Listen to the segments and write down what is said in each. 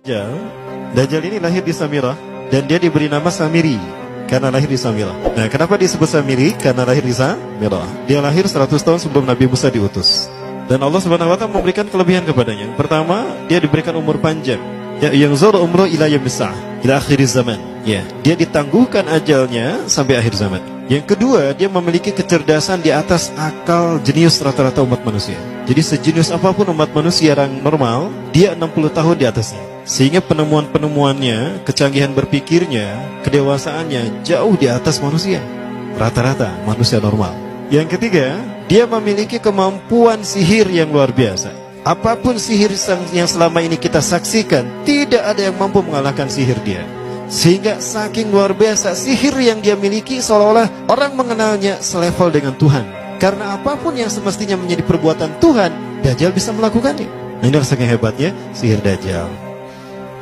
Dajjal. Dajjal ini lahir di Samirah dan dia diberi nama Samiri karena lahir di Samirah. Nah, kenapa disebut Samiri? Karena lahir di Samirah. Dia lahir 100 tahun sebelum Nabi Musa diutus. Dan Allah Subhanahu wa taala memberikan kelebihan kepadanya. Pertama, dia diberikan umur panjang. Ya, yang zur umru ila yamsah, ila akhir zaman. Ya, dia ditangguhkan ajalnya sampai akhir zaman. Yang kedua, dia memiliki kecerdasan di atas akal jenius rata-rata umat manusia. Jadi sejenius apapun umat manusia yang normal, dia 60 tahun di atasnya. Sehingga penemuan-penemuannya, kecanggihan berpikirnya, kedewasaannya jauh di atas manusia. Rata-rata manusia normal. Yang ketiga, dia memiliki kemampuan sihir yang luar biasa. Apapun sihir yang selama ini kita saksikan, tidak ada yang mampu mengalahkan sihir dia. Sehingga saking luar biasa sihir yang dia miliki, seolah-olah orang mengenalnya selevel dengan Tuhan. Karena apapun yang semestinya menjadi perbuatan Tuhan, Dajjal bisa melakukannya. Nah, ini saking hebatnya sihir Dajjal.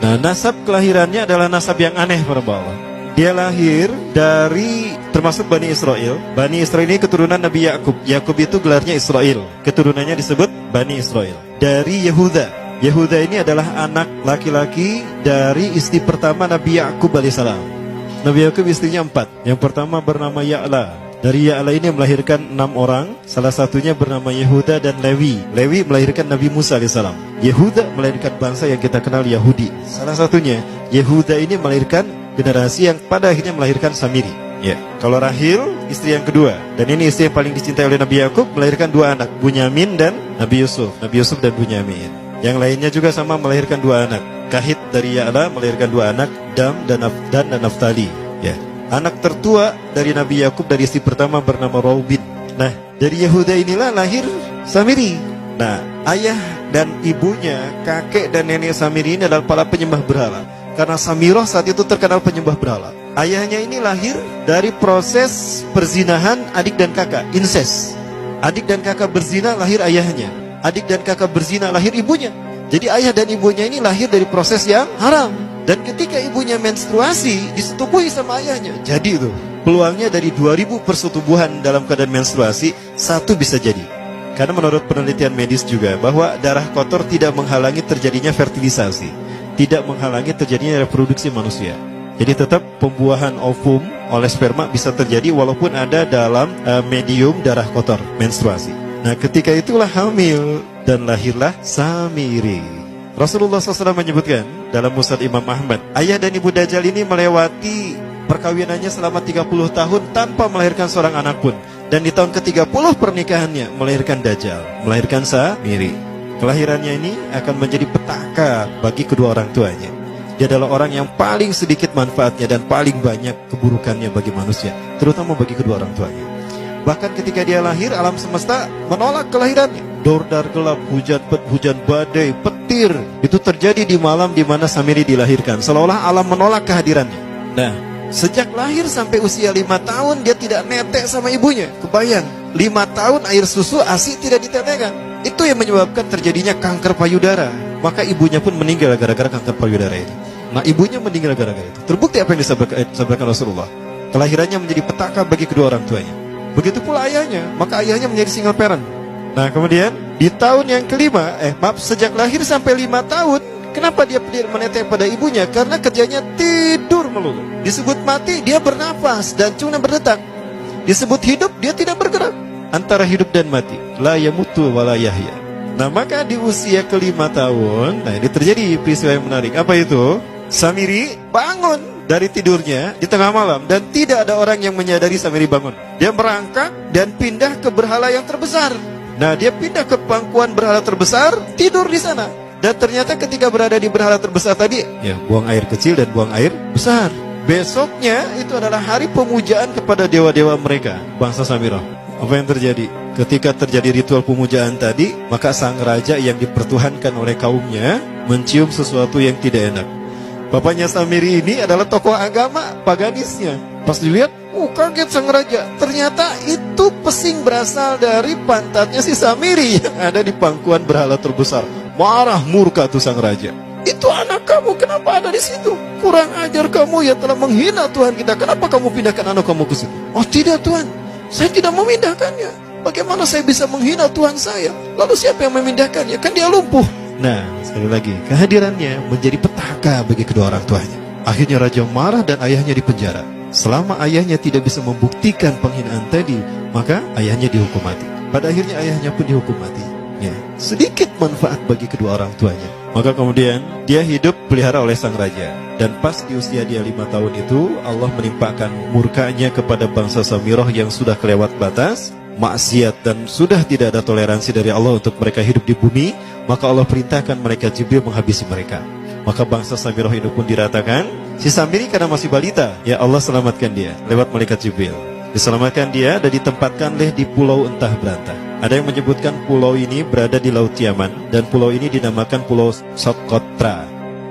Nah, nasab kelahirannya adalah nasab yang aneh para Allah. Dia lahir dari termasuk Bani Israel. Bani Israel ini keturunan Nabi Yakub. Yakub itu gelarnya Israel. Keturunannya disebut Bani Israel. Dari Yehuda. Yehuda ini adalah anak laki-laki dari istri pertama Nabi Yakub alaihissalam. Nabi Yakub istrinya 4. Yang pertama bernama Ya'la. Dari Ya'la ini melahirkan 6 orang. Salah satunya bernama Yehuda dan Lewi. Lewi melahirkan Nabi Musa alaihissalam. Yehuda melahirkan bangsa yang kita kenal Yahudi. Salah satunya Yehuda ini melahirkan generasi yang pada akhirnya melahirkan Samiri. Ya, kalau Rahil istri yang kedua, dan ini istri yang paling dicintai oleh Nabi Yakub, melahirkan 2 anak, Bunyamin dan Nabi Yusuf. Nabi Yusuf dan Bunyamin. Yang lainnya juga sama melahirkan 2 anak. Kahit dari Ya'la melahirkan 2 anak, Dam dan Naftali. Ya. Anak tertua dari Nabi Yakub dari istri pertama bernama Raubin. Nah, dari Yehuda inilah lahir Samiri. Nah, ayah dan ibunya, kakek dan nenek Samiri ini adalah para penyembah berhala. Karena Samirah saat itu terkenal penyembah berhala. Ayahnya ini lahir dari proses perzinahan adik dan kakak, incest. Adik dan kakak berzina, lahir ayahnya. Adik dan kakak berzina, lahir ibunya. Jadi ayah dan ibunya ini lahir dari proses yang haram. Dan ketika ibunya menstruasi, disetubuhi sama ayahnya. Jadi itu, peluangnya dari 2000 persetubuhan dalam keadaan menstruasi, 1 bisa jadi. Karena menurut penelitian medis juga, bahwa darah kotor tidak menghalangi terjadinya fertilisasi. Tidak menghalangi terjadinya reproduksi manusia. Jadi tetap pembuahan ovum oleh sperma bisa terjadi walaupun ada dalam medium darah kotor, menstruasi. Nah, ketika itulah hamil dan lahirlah Samiri. Rasulullah SAW menyebutkan dalam Musnad Imam Ahmad, ayah dan ibu Dajjal ini melewati perkawinannya selama 30 tahun tanpa melahirkan seorang anak pun. Dan di tahun ke-30 pernikahannya melahirkan Dajjal, melahirkan Samiri. Kelahirannya ini akan menjadi petaka bagi kedua orang tuanya. Dia adalah orang yang paling sedikit manfaatnya dan paling banyak keburukannya bagi manusia, terutama bagi kedua orang tuanya. Bahkan ketika dia lahir, alam semesta menolak kelahirannya. Dordar gelap, hujan badai, petir, itu terjadi di malam di mana Samiri dilahirkan. Seolah-olah alam menolak kehadirannya. Nah, sejak lahir sampai usia 5 tahun dia tidak netek sama ibunya. Kebayang, 5 tahun air susu ASI tidak ditetekkan. Itu yang menyebabkan terjadinya kanker payudara. Maka ibunya pun meninggal gara-gara kanker payudara ini. Nah, ibunya meninggal gara-gara itu. Terbukti apa yang disampaikan Rasulullah. Kelahirannya menjadi petaka bagi kedua orang tuanya. Begitu pula ayahnya, maka ayahnya menjadi single parent. Nah, kemudian di tahun yang kelima, sejak lahir sampai 5 tahun, kenapa dia menetek pada ibunya? Karena kerjanya tidur melulu. Disebut mati, dia bernafas dan cuma berdetak. Disebut hidup, dia tidak bergerak. Antara hidup dan mati, la yamutu wa la yahya. Nah, maka di usia ke-5 tahun, nah ini terjadi peristiwa yang menarik. Apa itu? Samiri bangun dari tidurnya di tengah malam dan tidak ada orang yang menyadari Samiri bangun. Dia merangkak dan pindah ke berhala yang terbesar. Nah, dia pindah ke pangkuan berhala terbesar, tidur di sana. Dan ternyata ketika berada di berhala terbesar tadi, ya buang air kecil dan buang air besar. Besoknya itu adalah hari pemujaan kepada dewa-dewa mereka, bangsa Samirah. Apa yang terjadi? Ketika terjadi ritual pemujaan tadi, maka sang raja yang dipertuhankan oleh kaumnya mencium sesuatu yang tidak enak. Bapaknya Samiri ini adalah tokoh agama paganisnya. Pas dilihat, kaget sang raja. Ternyata itu pesing berasal dari pantatnya si Samiri yang ada di pangkuan berhala terbesar. Marah murka tuh sang raja. Itu anak kamu, kenapa ada di situ? Kurang ajar kamu yang telah menghina Tuhan kita. Kenapa kamu pindahkan anak kamu ke situ? Oh tidak Tuhan, saya tidak memindahkannya. Bagaimana saya bisa menghina Tuhan saya? Lalu siapa yang memindahkannya? Kan dia lumpuh. Nah, sekali lagi, kehadirannya menjadi petaka bagi kedua orang tuanya. Akhirnya raja marah dan ayahnya dipenjara. Selama ayahnya tidak bisa membuktikan penghinaan tadi, maka ayahnya dihukum mati. Pada akhirnya ayahnya pun dihukum mati. Ya, sedikit manfaat bagi kedua orang tuanya. Maka kemudian dia hidup pelihara oleh sang raja. Dan pas di usia dia 5 tahun itu, Allah menimpakan murkanya kepada bangsa Samirah yang sudah kelewat batas, maksiat, dan sudah tidak ada toleransi dari Allah untuk mereka hidup di bumi. Maka Allah perintahkan malaikat Jibril menghabisi mereka. Maka bangsa Samirah ini pun diratakan. Si Samiri karena masih balita, ya Allah selamatkan dia lewat malaikat Jibril. Diselamatkan dia dan ditempatkan di pulau entah berantah. Ada yang menyebutkan pulau ini berada di Laut Yaman, dan pulau ini dinamakan Pulau Socotra.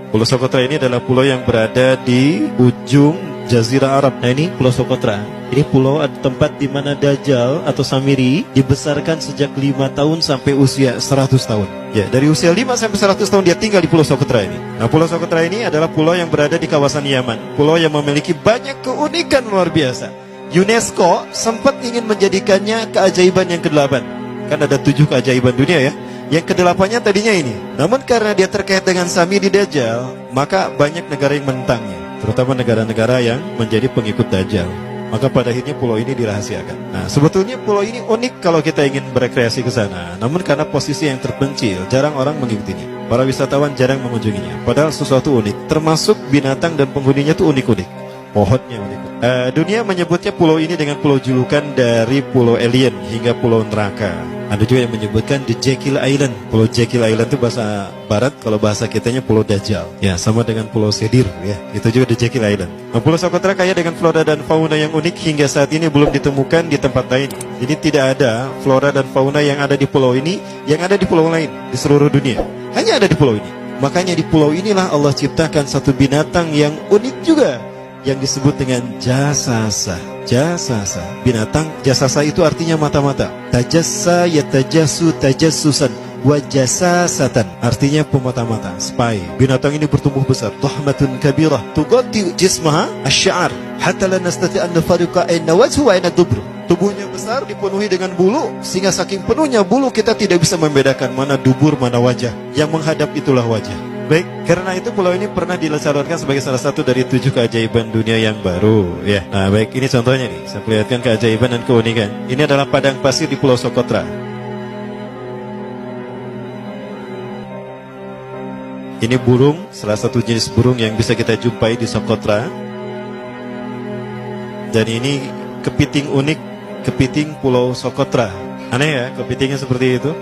Pulau Socotra ini adalah pulau yang berada di ujung Jazirah Arab. Nah, ini Pulau Socotra. Ini pulau tempat di mana Dajjal atau Samiri dibesarkan sejak 5 tahun sampai usia 100 tahun. Ya, dari usia 5 sampai 100 tahun dia tinggal di Pulau Socotra ini. Nah, Pulau Socotra ini adalah pulau yang berada di kawasan Yaman. Pulau yang memiliki banyak keunikan luar biasa. UNESCO sempat ingin menjadikannya keajaiban yang ke-8. Kan ada 7 keajaiban dunia ya. Yang ke-8-nya tadinya ini. Namun karena dia terkait dengan Samiri Dajjal, maka banyak negara yang menentangnya, terutama negara-negara yang menjadi pengikut Dajjal. Maka pada akhirnya pulau ini dirahasiakan. Nah, sebetulnya pulau ini unik kalau kita ingin berekreasi ke sana. Namun karena posisi yang terpencil, jarang orang mengikutinya. Para wisatawan jarang mengunjunginya. Padahal sesuatu unik, termasuk binatang dan penghuninya itu unik-unik. Pohonnya unik. Dunia menyebutnya pulau ini dengan pulau julukan dari pulau alien hingga pulau neraka. Ada juga yang menyebutkan The Jekyll Island. Pulau Jekyll Island itu bahasa barat, kalau bahasa kitanya Pulau Dajjal. Ya, sama dengan Pulau Sedir ya. Itu juga The Jekyll Island. Nah, Pulau Socotra kaya dengan flora dan fauna yang unik hingga saat ini belum ditemukan di tempat lain. Jadi tidak ada flora dan fauna yang ada di pulau ini yang ada di pulau lain di seluruh dunia. Hanya ada di pulau ini. Makanya di pulau inilah Allah ciptakan satu binatang yang unik juga, yang disebut dengan jasasa. Jasasa, binatang jasasa itu artinya mata-mata. Tajassa yatajassu tajassusan wa jasasatan, artinya pemata-mata, spy. Binatang ini bertumbuh besar, tahmatun kabirah tughatti jismaha asy-sya'ar hatta la nastati an nafariqa ayna wajhu wa ayna dubur. Tubuhnya besar, dipenuhi dengan bulu, sehingga saking penuhnya bulu kita tidak bisa membedakan mana dubur mana wajah. Yang menghadap itulah wajah. Baik, karena itu pulau ini pernah dilesarkan sebagai salah satu dari 7 keajaiban dunia yang baru ya. Nah, baik, ini contohnya nih. Saya perlihatkan keajaiban dan keunikan. Ini adalah padang pasir di Pulau Socotra. Ini burung, salah satu jenis burung yang bisa kita jumpai di Socotra. Dan ini kepiting unik, kepiting Pulau Socotra. Aneh ya, kepitingnya seperti itu.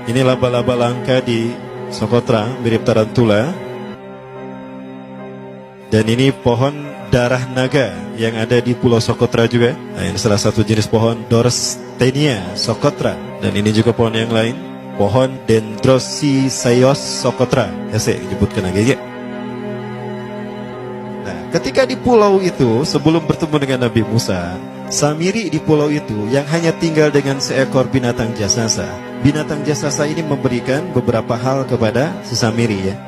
Ini laba-laba langka di Socotra, mirip tarantula. Dan ini pohon darah naga yang ada di Pulau Socotra juga. Nah, ini salah satu jenis pohon Dorstenia Socotra. Dan ini juga pohon yang lain, pohon Dendrocysaios Socotra. Ya, saya menyebutkan lagi ya. Nah, ketika di pulau itu, sebelum bertemu dengan Nabi Musa, Samiri di pulau itu yang hanya tinggal dengan seekor binatang jasasa. Binatang jasasa ini memberikan beberapa hal kepada si Samiri ya.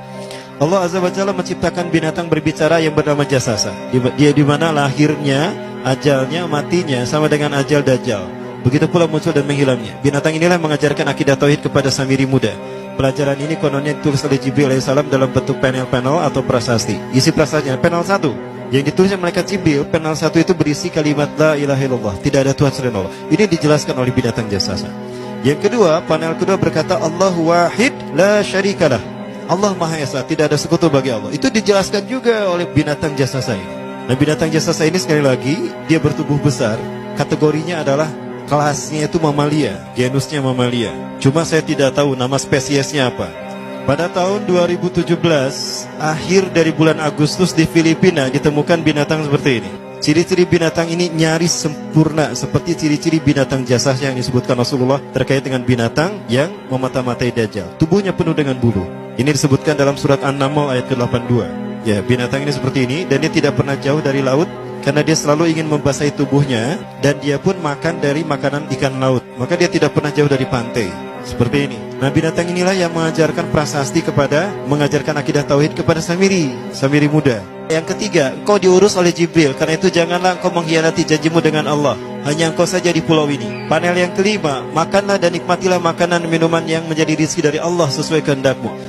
Allah Azza wa Jalla menciptakan binatang berbicara yang bernama jasasa. Dia di mana lahirnya, ajalnya, matinya sama dengan ajal Dajjal. Begitu pula muncul dan menghilangnya. Binatang inilah mengajarkan akidah tauhid kepada Samiri muda. Pelajaran ini kononnya ditulis oleh Jibril alaihissalam dalam bentuk panel-panel atau prasasti. Isi prasastinya panel 1 yang ditulisnya malaikat Jibril, panel 1 itu berisi kalimat la ilaha illallah, tidak ada Tuhan selain Allah. Ini dijelaskan oleh binatang jasasa. Yang kedua, panel kedua berkata Allahu wahid la syarikalah. Allah Maha Esa, tidak ada sekutu bagi Allah. Itu dijelaskan juga oleh binatang jasasa ini. Nah, binatang jasasa ini sekali lagi dia bertubuh besar. Kategorinya adalah kelasnya itu mamalia, genusnya mamalia. Cuma saya tidak tahu nama spesiesnya apa. Pada tahun 2017, akhir dari bulan Agustus di Filipina ditemukan binatang seperti ini. Ciri-ciri binatang ini nyaris sempurna seperti ciri-ciri binatang jasasa yang disebutkan Rasulullah terkait dengan binatang yang memata-matai Dajjal. Tubuhnya penuh dengan bulu. Ini disebutkan dalam surat An-Naml ayat ke-82. Ya, binatang ini seperti ini dan dia tidak pernah jauh dari laut karena dia selalu ingin membasahi tubuhnya dan dia pun makan dari makanan ikan laut. Maka dia tidak pernah jauh dari pantai. Seperti ini. Nah, binatang inilah yang mengajarkan prasasti mengajarkan akidah tauhid kepada Samiri muda. Yang ketiga, engkau diurus oleh Jibril. Karena itu janganlah engkau mengkhianati janjimu dengan Allah. hanya engkau saja di pulau ini. Panel yang kelima, makanlah dan nikmatilah makanan minuman yang menjadi rezeki dari Allah sesuai kehendakmu.